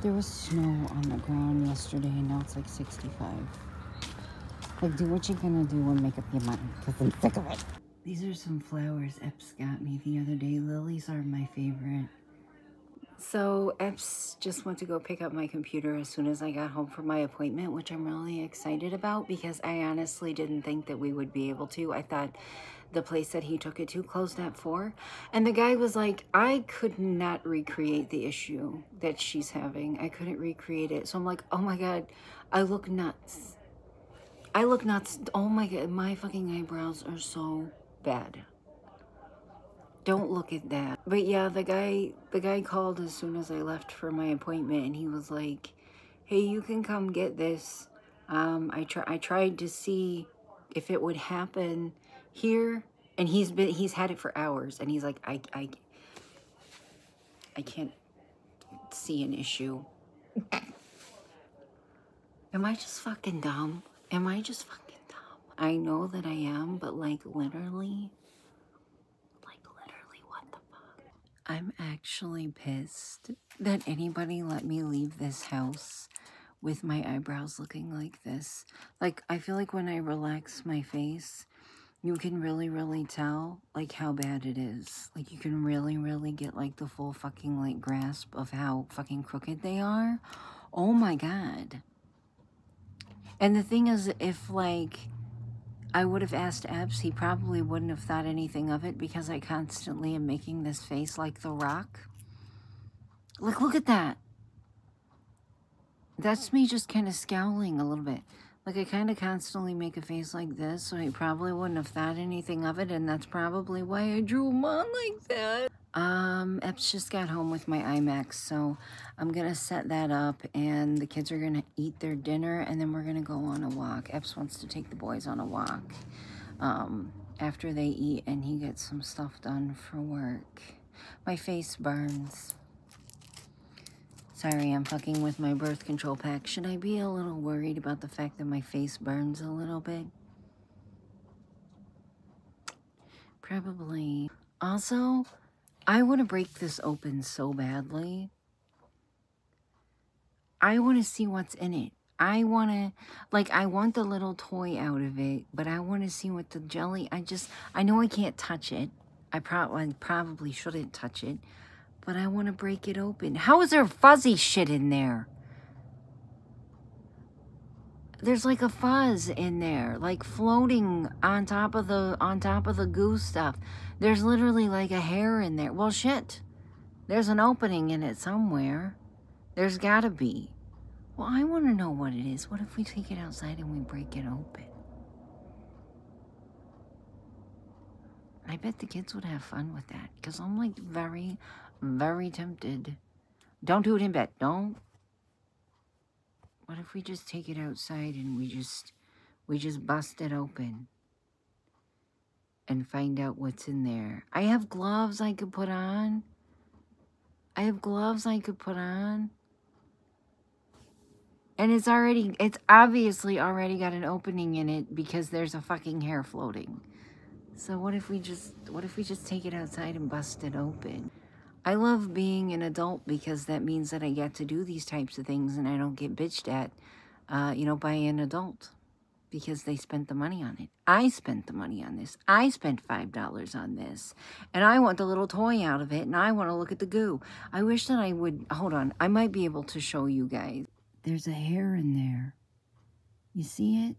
There was snow on the ground yesterday, and now it's like 65. Like, do what you're gonna do and make up your mind, because I'm sick of it. These are some flowers Epps got me the other day. Lilies are my favorite. So Epps just went to go pick up my computer as soon as I got home from my appointment, which I'm really excited about because I honestly didn't think that we would be able to. I thought the place that he took it to closed at 4. And the guy was like, I could not recreate the issue that she's having. I couldn't recreate it. So I'm like, oh my God, I look nuts. I look nuts. Oh my God, my fucking eyebrows are so bad. Don't look at that. But yeah, the guy called as soon as I left for my appointment, and he was like, hey, you can come get this. I tried to see if it would happen here, and he's had it for hours, and he's like, I can't see an issue. Am I just fucking dumb? Am I just fucking dumb? I know that I am, but like literally, what the fuck? I'm actually pissed that anybody let me leave this house with my eyebrows looking like this. Like, I feel like when I relax my face, you can really tell, like, how bad it is. Like, you can really get, like, the full fucking, like, grasp of how fucking crooked they are. Oh my God. And the thing is, if, like, I would have asked Epps, he probably wouldn't have thought anything of it because I constantly am making this face like The Rock. Look at that. That's me just kind of scowling a little bit. Like, I kind of constantly make a face like this, so he probably wouldn't have thought anything of it, and that's probably why I drew him on like that. Epps just got home with my IMAX, so I'm gonna set that up, and the kids are gonna eat their dinner, and then we're gonna go on a walk. Epps wants to take the boys on a walk, after they eat, and he gets some stuff done for work. My face burns. Sorry, I'm fucking with my birth control pack. Should I be a little worried about the fact that my face burns a little bit? Probably. Also, I want to break this open so badly. I want to see what's in it. I want to, like, I want the little toy out of it, but I want to see what the jelly, I know I can't touch it. I probably shouldn't touch it. But I want to break it open. How is there fuzzy shit in there? There's like a fuzz in there, like floating on top of the goo stuff. There's literally like a hair in there. Well, shit. There's an opening in it somewhere. There's gotta be. Well, I want to know what it is. What if we take it outside and we break it open? I bet the kids would have fun with that, because I'm like very tempted. Don't do it in bed. Don't. What if we just take it outside and we just bust it open and find out what's in there? I have gloves I could put on. And it's obviously already got an opening in it because there's a fucking hair floating. So what if we just take it outside and bust it open? I love being an adult because that means that I get to do these types of things and I don't get bitched at, by an adult because they spent the money on it. I spent the money on this. I spent $5 on this, and I want the little toy out of it, and I want to look at the goo. I wish that I would, hold on, I might be able to show you guys. There's a hair in there. You see it?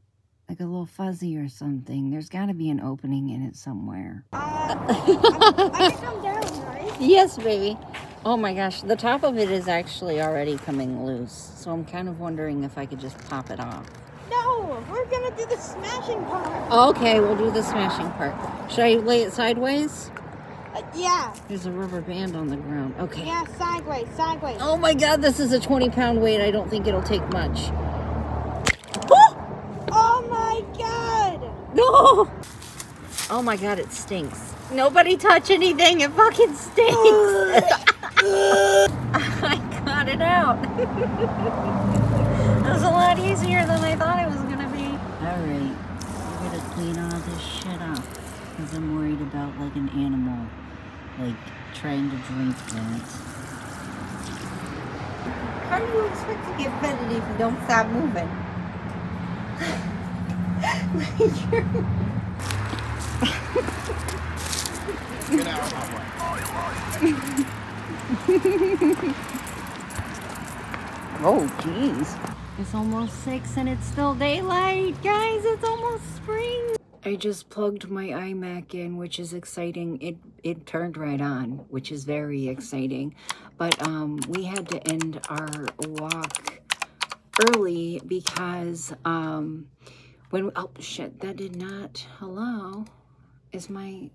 Like a little fuzzy or something. There's got to be an opening in it somewhere. I can come down, right? Yes, baby. Oh my gosh, the top of it is actually already coming loose. So I'm kind of wondering if I could just pop it off. No, we're gonna do the smashing part. Okay, we'll do the smashing part. Should I lay it sideways? Yeah. There's a rubber band on the ground. Okay. Yeah, sideways. Oh my God, this is a 20-pound weight. I don't think it'll take much. Oh my God! No! Oh my God, it stinks. Nobody touch anything. It fucking stinks. I got it out. It was a lot easier than I thought it was going to be. All right. We're going to clean all this shit up because I'm worried about like an animal, like trying to drink that. How do you expect to get fed if you don't stop moving? Get out of my way. Oh, jeez. It's almost 6 and it's still daylight. Guys, it's almost spring. I just plugged my iMac in, which is exciting. It turned right on, which is very exciting. But we had to end our walk early because when, oh shit, that did not, hello? Is my,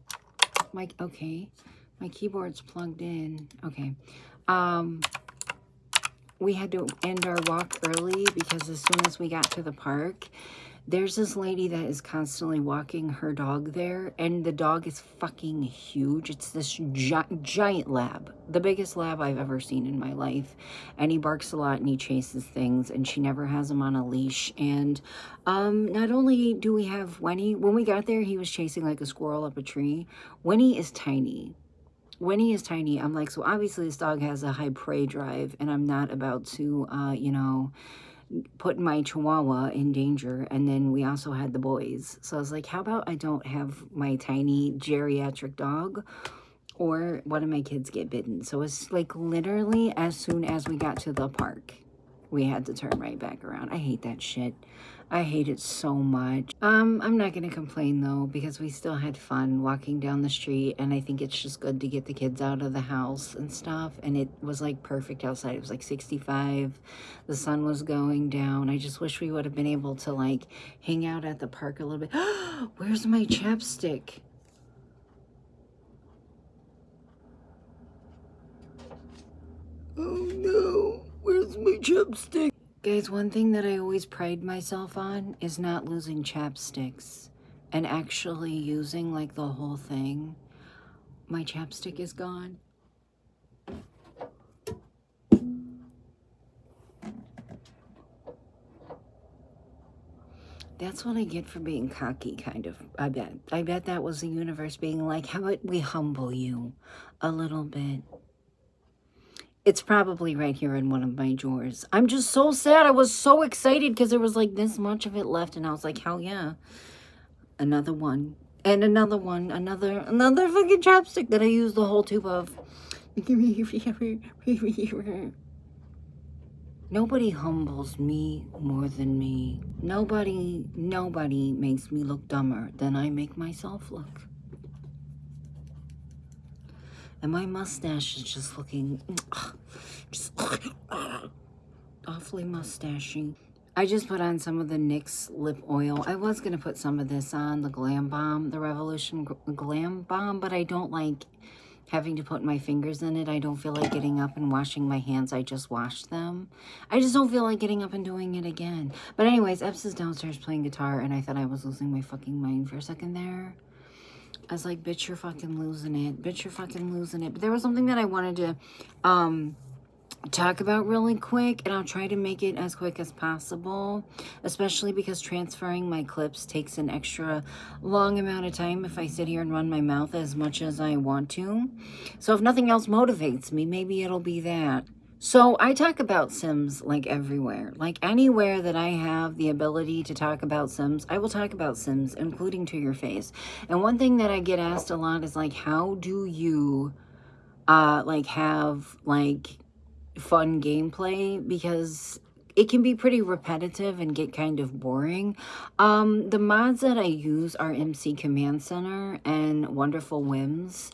okay, my keyboard's plugged in, okay. We had to end our walk early because as soon as we got to the park, there's this lady that is constantly walking her dog there, and the dog is fucking huge. It's this giant lab, the biggest lab I've ever seen in my life, and he barks a lot and he chases things, and she never has him on a leash. And not only do we have Winnie, when we got there, he was chasing like a squirrel up a tree. Winnie is tiny. Winnie is tiny. I'm like, so obviously this dog has a high prey drive, and I'm not about to, you know, put my chihuahua in danger. And then we also had the boys. So I was like, how about I don't have my tiny geriatric dog, or one of my kids get bitten. So it's like literally as soon as we got to the park, we had to turn right back around. I hate that shit. I hate it so much. I'm not gonna complain though, because we still had fun walking down the street, and I think it's just good to get the kids out of the house and stuff. And it was like perfect outside. It was like 65. The sun was going down. I just wish we would have been able to like hang out at the park a little bit. Where's my chapstick? Oh no, where's my chapstick? Guys, one thing that I always pride myself on is not losing chapsticks and actually using like the whole thing. My chapstick is gone. That's what I get for being cocky, kind of, I bet. I bet that was the universe being like, how about we humble you a little bit? It's probably right here in one of my drawers. I'm just so sad. I was so excited because there was like this much of it left. And I was like, hell yeah. Another one. And another one. Another fucking chapstick that I used the whole tube of. Nobody humbles me more than me. Nobody makes me look dumber than I make myself look. And my mustache is just looking awfully mustachy. I just put on some of the NYX lip oil. I was going to put some of this on, the Glam Balm, the Revolution Glam Balm, but I don't like having to put my fingers in it. I don't feel like getting up and washing my hands. I just washed them. I just don't feel like getting up and doing it again. But anyways, Epps is downstairs playing guitar, and I thought I was losing my fucking mind for a second there. I was like, bitch, you're fucking losing it. Bitch, you're fucking losing it. But there was something that I wanted to talk about really quick, and I'll try to make it as quick as possible, especially because transferring my clips takes an extra long amount of time if I sit here and run my mouth as much as I want to. So if nothing else motivates me, maybe it'll be that. So I talk about Sims like everywhere. Like anywhere that I have the ability to talk about Sims, I will talk about Sims, including to your face. And one thing that I get asked a lot is like, how do you like have like fun gameplay? Because it can be pretty repetitive and get kind of boring. The mods that I use are MC Command Center and Wonderful Whims.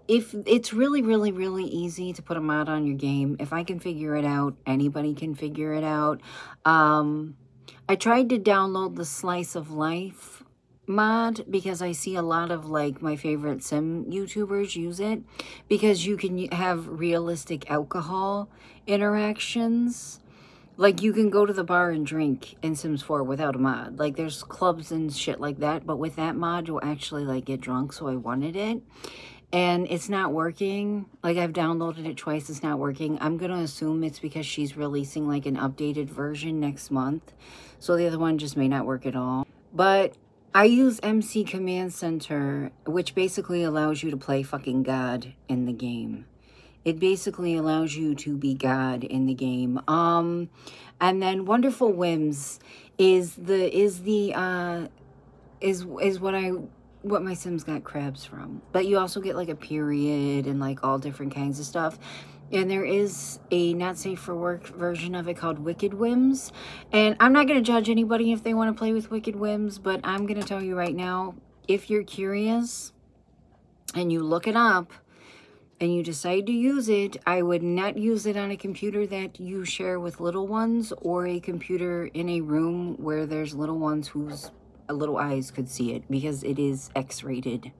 If it's really easy to put a mod on your game. If I can figure it out, anybody can figure it out. I tried to download the Slice of Life mod because I see a lot of like my favorite sim YouTubers use it, because you can have realistic alcohol interactions. Like you can go to the bar and drink in Sims 4 without a mod. Like there's clubs and shit like that, but with that mod you'll actually like get drunk, so I wanted it. And it's not working. Like I've downloaded it twice, it's not working. I'm gonna assume it's because she's releasing like an updated version next month. So the other one just may not work at all. But I use MC Command Center, which basically allows you to play fucking God in the game. It basically allows you to be God in the game. And then Wonderful Whims is what my Sims got crabs from. But you also get like a period and like all different kinds of stuff. And there is a not safe for work version of it called Wicked Whims. And I'm not going to judge anybody if they want to play with Wicked Whims, but I'm going to tell you right now, if you're curious and you look it up and you decide to use it, I would not use it on a computer that you share with little ones or a computer in a room where there's little ones whose little eyes could see it, because it is X-rated.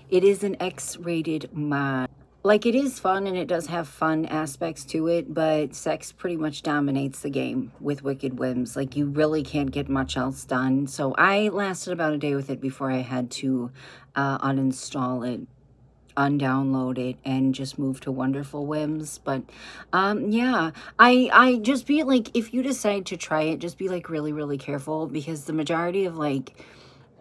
It is an X-rated mod. Like, it is fun and it does have fun aspects to it, but sex pretty much dominates the game with Wicked Whims. Like, you really can't get much else done. So I lasted about a day with it before I had to uninstall it, undownload it, and just move to Wonderful Whims. But yeah, I just be like, if you decide to try it, just be like really, really careful, because the majority of like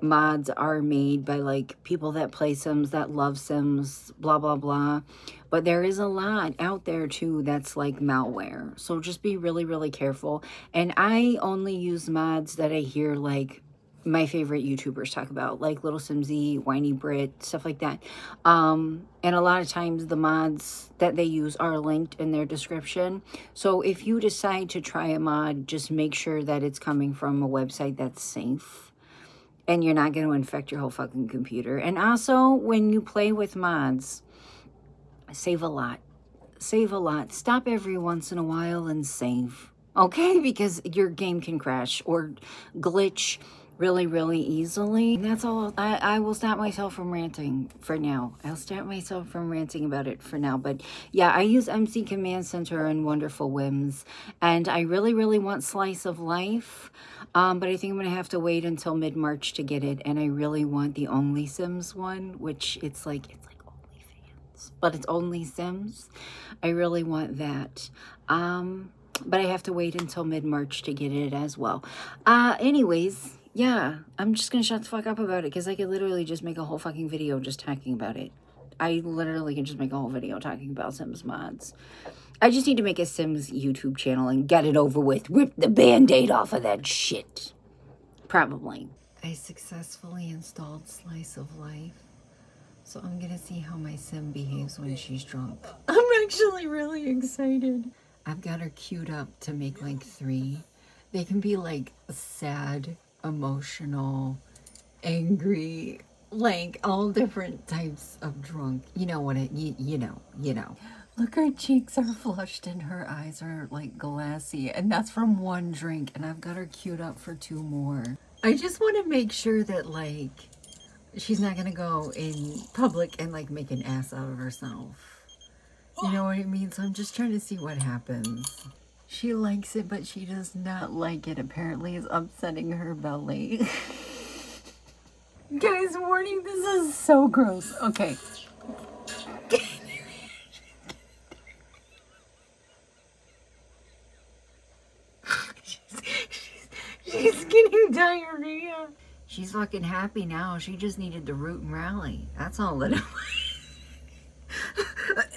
mods are made by like people that play Sims, that love Sims, blah blah blah. But there is a lot out there too that's like malware, so just be really, really careful. And I only use mods that I hear like my favorite YouTubers talk about, like Little Simsy, Whiny Brit, stuff like that. And a lot of times the mods that they use are linked in their description. So if you decide to try a mod, just make sure that it's coming from a website that's safe and you're not going to infect your whole fucking computer. And also, when you play with mods, save a lot. Save a lot. Stop every once in a while and save. Okay? Because your game can crash or glitch really, really easily. And that's all. I will stop myself from ranting for now. I'll stop myself from ranting about it for now. But yeah, I use MC Command Center and Wonderful Whims. And I really, really want Slice of Life. But I think I'm going to have to wait until mid-March to get it. And I really want the Only Sims one, which it's like OnlyFans, but it's Only Sims. I really want that. But I have to wait until mid-March to get it as well. Anyways, yeah, I'm just going to shut the fuck up about it, because I could literally just make a whole fucking video just talking about it. I literally can just make a whole video talking about Sims mods. I just need to make a Sims YouTube channel and get it over with. Rip the Band-Aid off of that shit. Probably. I successfully installed Slice of Life. So I'm going to see how my Sim behaves when she's drunk. I'm actually really excited. I've got her queued up to make like 3. They can be like sad, emotional, angry, like all different types of drunk. You know what it, you know. Look, her cheeks are flushed and her eyes are like glassy, and that's from 1 drink, and I've got her queued up for 2 more. I just want to make sure that like she's not gonna go in public and like make an ass out of herself. You know what I mean? So I'm just trying to see what happens. She likes it, but she does not like it. Apparently it's upsetting her belly. Guys, warning, this is so gross. Okay. She's getting diarrhea. She's fucking happy now. She just needed to root and rally. That's all it was.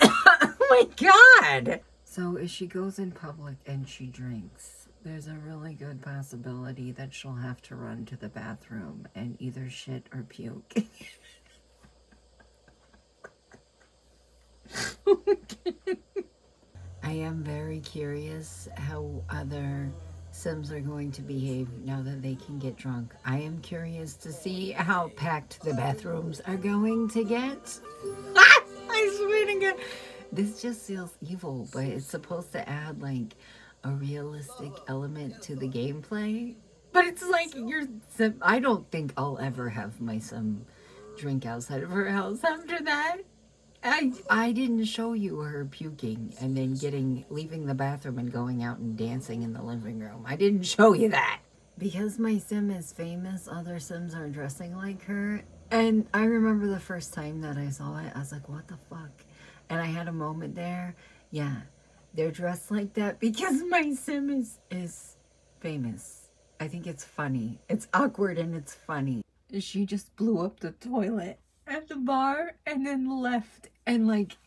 Oh my God. So if she goes in public and she drinks, there's a really good possibility that she'll have to run to the bathroom and either shit or puke. I am very curious how other Sims are going to behave now that they can get drunk. I am curious to see how packed the bathrooms are going to get. Ah! I swear to God. This just feels evil, but it's supposed to add like a realistic element to the gameplay. But it's like your Sim. I don't think I'll ever have my Sim drink outside of her house after that. I didn't show you her puking and then leaving the bathroom and going out and dancing in the living room. I didn't show you that. Because my Sim is famous, other Sims are dressing like her. And I remember the first time that I saw it, I was like, what the fuck? And I had a moment there. Yeah, they're dressed like that because my Sim is famous. I think it's funny. It's awkward and it's funny. She just blew up the toilet at the bar and then left and like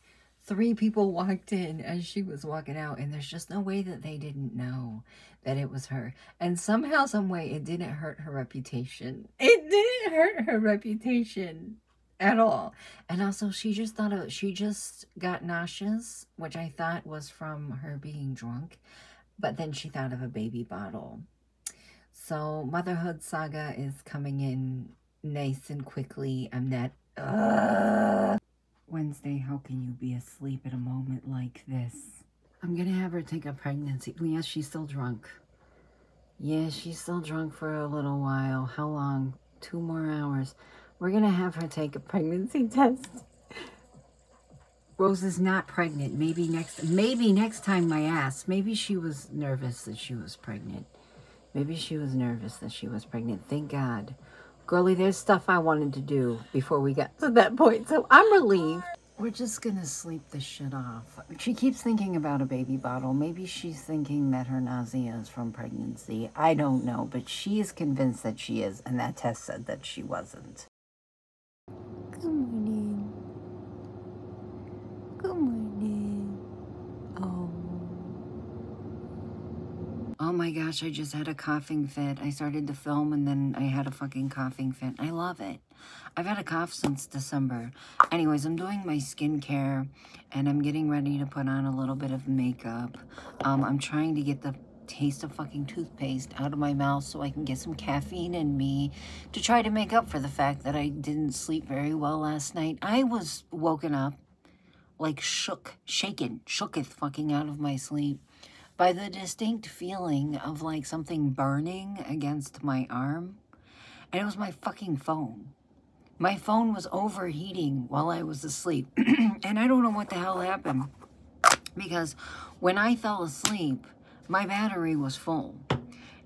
3 people walked in as she was walking out, and there's just no way that they didn't know that it was her. And somehow, some way, it didn't hurt her reputation. It didn't hurt her reputation at all. And also, she just got nauseous, which I thought was from her being drunk. But then she thought of a baby bottle. So motherhood saga is coming in nice and quickly. I'm not... Wednesday, how can you be asleep at a moment like this? I'm gonna have her take a pregnancy. Yes, she's still drunk. Yeah, she's still drunk for a little while. How long? 2 more hours. We're gonna have her take a pregnancy test. Rose is not pregnant. Maybe next time, my ass. Maybe she was nervous that she was pregnant. Maybe she was nervous that she was pregnant. Thank God. Girlie, there's stuff I wanted to do before we got to that point, so I'm relieved. We're just gonna sleep this shit off. She keeps thinking about a baby bottle. Maybe she's thinking that her nausea is from pregnancy. I don't know, but she is convinced that she is, and that test said that she wasn't. Good morning. Good morning. Oh my gosh, I just had a coughing fit. I started to film and then I had a fucking coughing fit. I love it. I've had a cough since December. Anyways, I'm doing my skincare and I'm getting ready to put on a little bit of makeup. I'm trying to get the taste of fucking toothpaste out of my mouth so I can get some caffeine in me to try to make up for the fact that I didn't sleep very well last night. I was woken up like shooketh fucking out of my sleep by the distinct feeling of like something burning against my arm. And it was my fucking phone. My phone was overheating while I was asleep. And I don't know what the hell happened. Because when I fell asleep, my battery was full.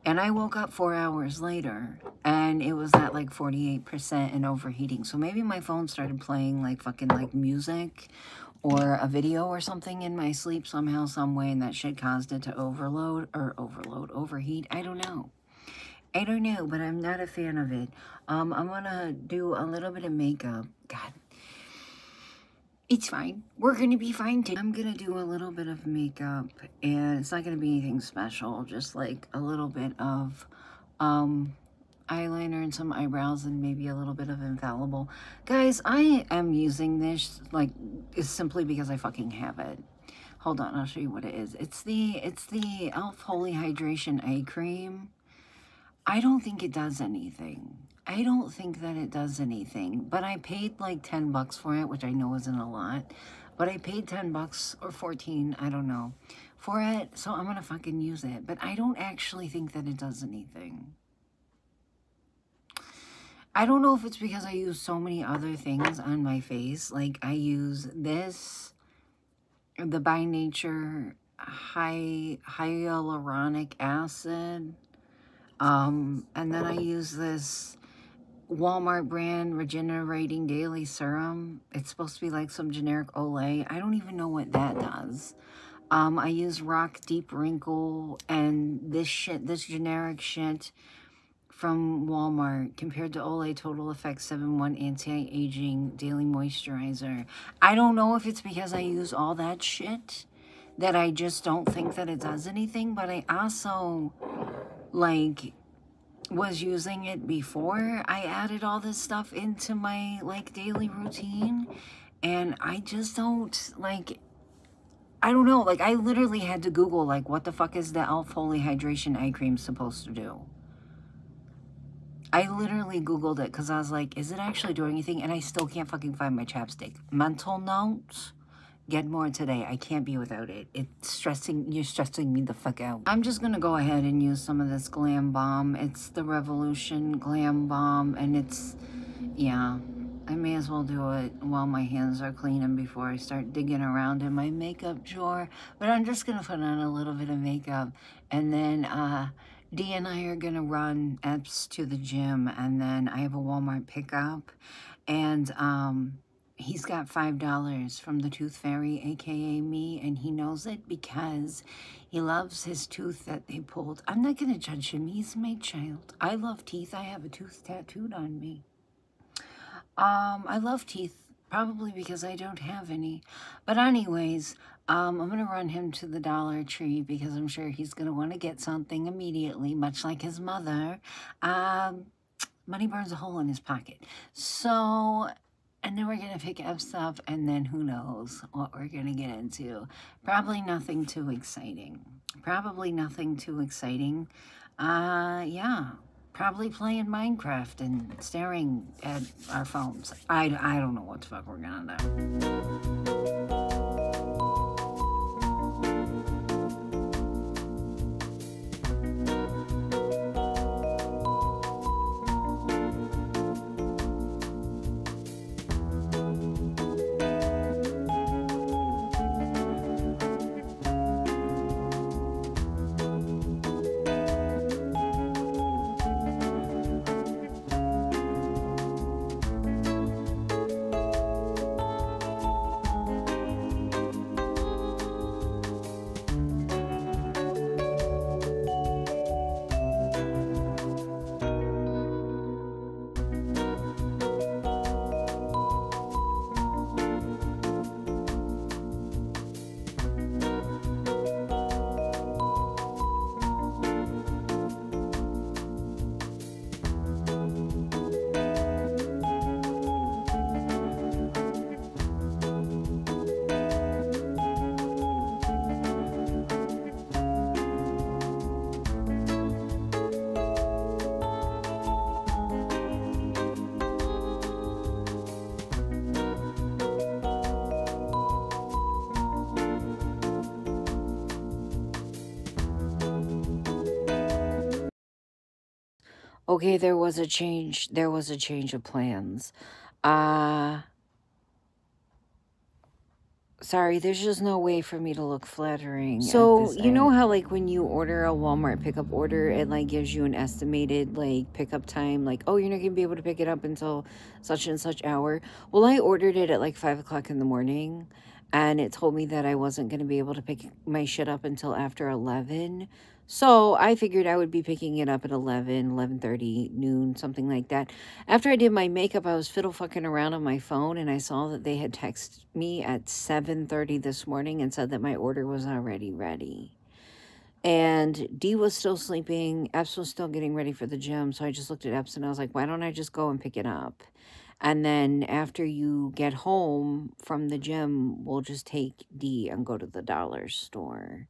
And I woke up 4 hours later and it was at like 48% and overheating. So maybe my phone started playing like fucking like music or a video or something in my sleep somehow, some way, and that shit caused it to overheat. I don't know, but I'm not a fan of it. I'm gonna do a little bit of makeup. God, it's fine. We're gonna be fine too. I'm gonna do a little bit of makeup, and it's not gonna be anything special, just like a little bit of eyeliner and some eyebrows and maybe a little bit of infallible. Guys, I am using this like simply because I fucking have it. Hold on, I'll show you what it is. It's the e.l.f. Holy Hydration Eye Cream. I don't think it does anything. I don't think that it does anything, but I paid like 10 bucks for it, which I know isn't a lot, but I paid 10 bucks or 14, I don't know, for it, so I'm gonna fucking use it. But I don't actually think that it does anything. I don't know if it's because I use so many other things on my face. Like I use this, the By Nature hyaluronic acid, and then I use this Walmart brand Regenerating Daily Serum. It's supposed to be like some generic Olay. I don't even know what that does. I use Rock Deep Wrinkle and this generic shit from Walmart compared to Olay Total Effect 7-1 Anti-Aging Daily Moisturizer. I don't know if it's because I use all that shit that I just don't think that it does anything, but I also, like, was using it before I added all this stuff into my, like, daily routine, and I just don't, like, I don't know, like, I literally had to Google, like, what the fuck is the e.l.f. Holy Hydration Eye Cream supposed to do? I literally Googled it because I was like, is it actually doing anything? And I still can't fucking find my chapstick. Mental note, get more today. I can't be without it. You're stressing me the fuck out. I'm just going to go ahead and use some of this Glam Balm. It's the Revolution Glam Balm. And it's, yeah, I may as well do it while my hands are clean and before I start digging around in my makeup drawer. But I'm just going to put on a little bit of makeup. And then, Dee and I are going to run Epps to the gym, and then I have a Walmart pickup, and he's got $5 from the Tooth Fairy, aka me, and he knows it because he loves his tooth that they pulled. I'm not going to judge him. He's my child. I love teeth. I have a tooth tattooed on me. I love teeth. Probably because I don't have any. But anyways, I'm going to run him to the Dollar Tree because I'm sure he's going to want to get something immediately, much like his mother. Money burns a hole in his pocket. So, and then we're going to pick up stuff, and then who knows what we're going to get into. Probably nothing too exciting. Probably nothing too exciting. Yeah. Probably playing Minecraft and staring at our phones. I don't know what the fuck we're gonna do. Okay, there was a change of plans. Sorry, there's just no way for me to look flattering. So, you know how, like, when you order a Walmart pickup order, it, like, gives you an estimated, like, pickup time? Like, oh, you're not going to be able to pick it up until such and such hour. Well, I ordered it at, like, 5 o'clock in the morning, and it told me that I wasn't going to be able to pick my shit up until after 11. So I figured I would be picking it up at 11, 11:30, noon, something like that. After I did my makeup, I was fiddle fucking around on my phone, and I saw that they had texted me at 7:30 this morning and said that my order was already ready. And Dee was still sleeping. Epps was still getting ready for the gym. So I just looked at Epps and I was like, why don't I just go and pick it up? And then after you get home from the gym, we'll just take Dee and go to the dollar store.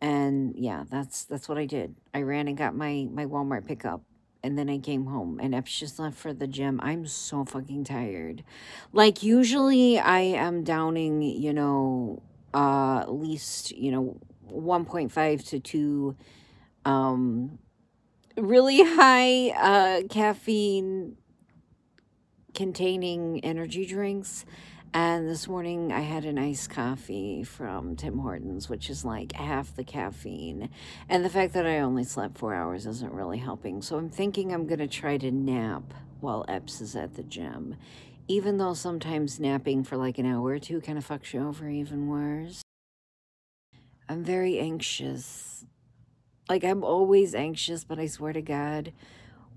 And yeah, that's what I did. I ran and got my Walmart pickup, and then I came home, and Epps just left for the gym. I'm so fucking tired. Like, usually I am downing, you know, at least, you know, 1.5 to 2 really high caffeine containing energy drinks. And this morning I had an iced coffee from Tim Hortons, which is like half the caffeine. And the fact that I only slept 4 hours isn't really helping. So I'm thinking I'm going to try to nap while Epps is at the gym. Even though sometimes napping for like an hour or two kind of fucks you over even worse. I'm very anxious. Like, I'm always anxious, but I swear to God,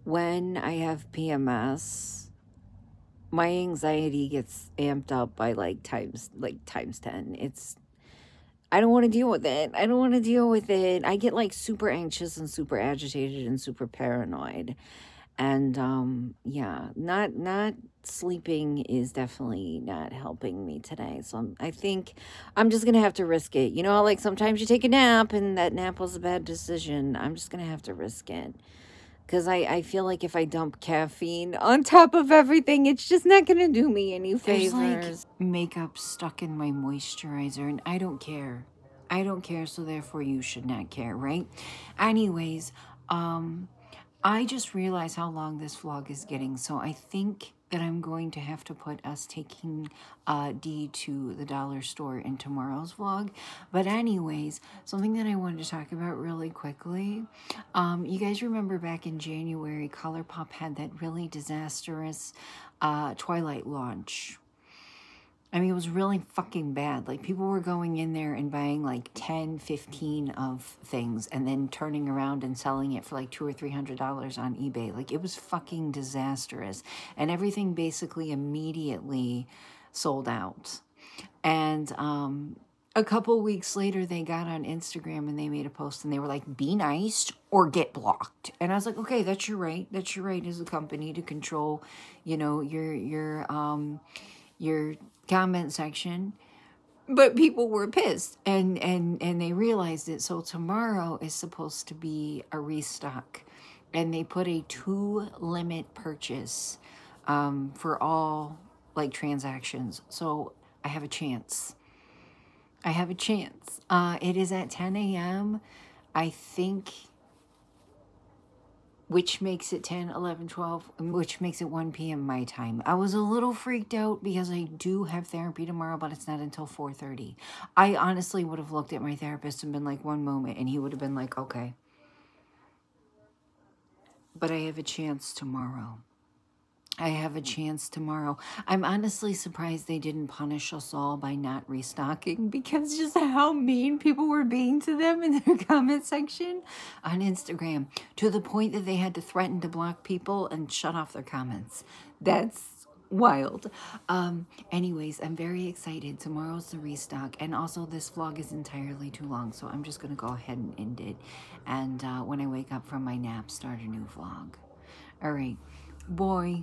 when I have PMS, my anxiety gets amped up by like times 10. I don't want to deal with it. I don't want to deal with it. I get like super anxious and super agitated and super paranoid. And yeah, not sleeping is definitely not helping me today. So I think I'm just going to have to risk it. You know, like sometimes you take a nap and that nap was a bad decision. I'm just going to have to risk it. Because I feel like if I dump caffeine on top of everything, it's just not going to do me any favors. There's like makeup stuck in my moisturizer, and I don't care. I don't care, so therefore you should not care, right? Anyways, I just realized how long this vlog is getting, so I think that I'm going to have to put us taking Dee to the dollar store in tomorrow's vlog. But anyways, something that I wanted to talk about really quickly. You guys remember back in January, ColourPop had that really disastrous Twilight launch. I mean, it was really fucking bad. Like, people were going in there and buying like 10, 15 of things and then turning around and selling it for like $200 or $300 on eBay. Like, it was fucking disastrous. And everything basically immediately sold out. And a couple weeks later, they got on Instagram and they made a post and they were like, be nice or get blocked. And I was like, okay, that's your right. That's your right as a company to control, you know, your comment section. But people were pissed and they realized it. So tomorrow is supposed to be a restock. And they put a 2 limit purchase for all like transactions. So I have a chance. I have a chance. It is at 10 a.m. I think, which makes it 10, 11, 12, which makes it 1 p.m. my time. I was a little freaked out because I do have therapy tomorrow, but it's not until 4:30. I honestly would have looked at my therapist and been like, one moment, and he would have been like, okay. But I have a chance tomorrow. I have a chance tomorrow. I'm honestly surprised they didn't punish us all by not restocking, because just how mean people were being to them in their comment section on Instagram, to the point that they had to threaten to block people and shut off their comments. That's wild. Anyways, I'm very excited. Tomorrow's the restock, and also this vlog is entirely too long, so I'm just gonna go ahead and end it, and when I wake up from my nap, start a new vlog. All right, boy.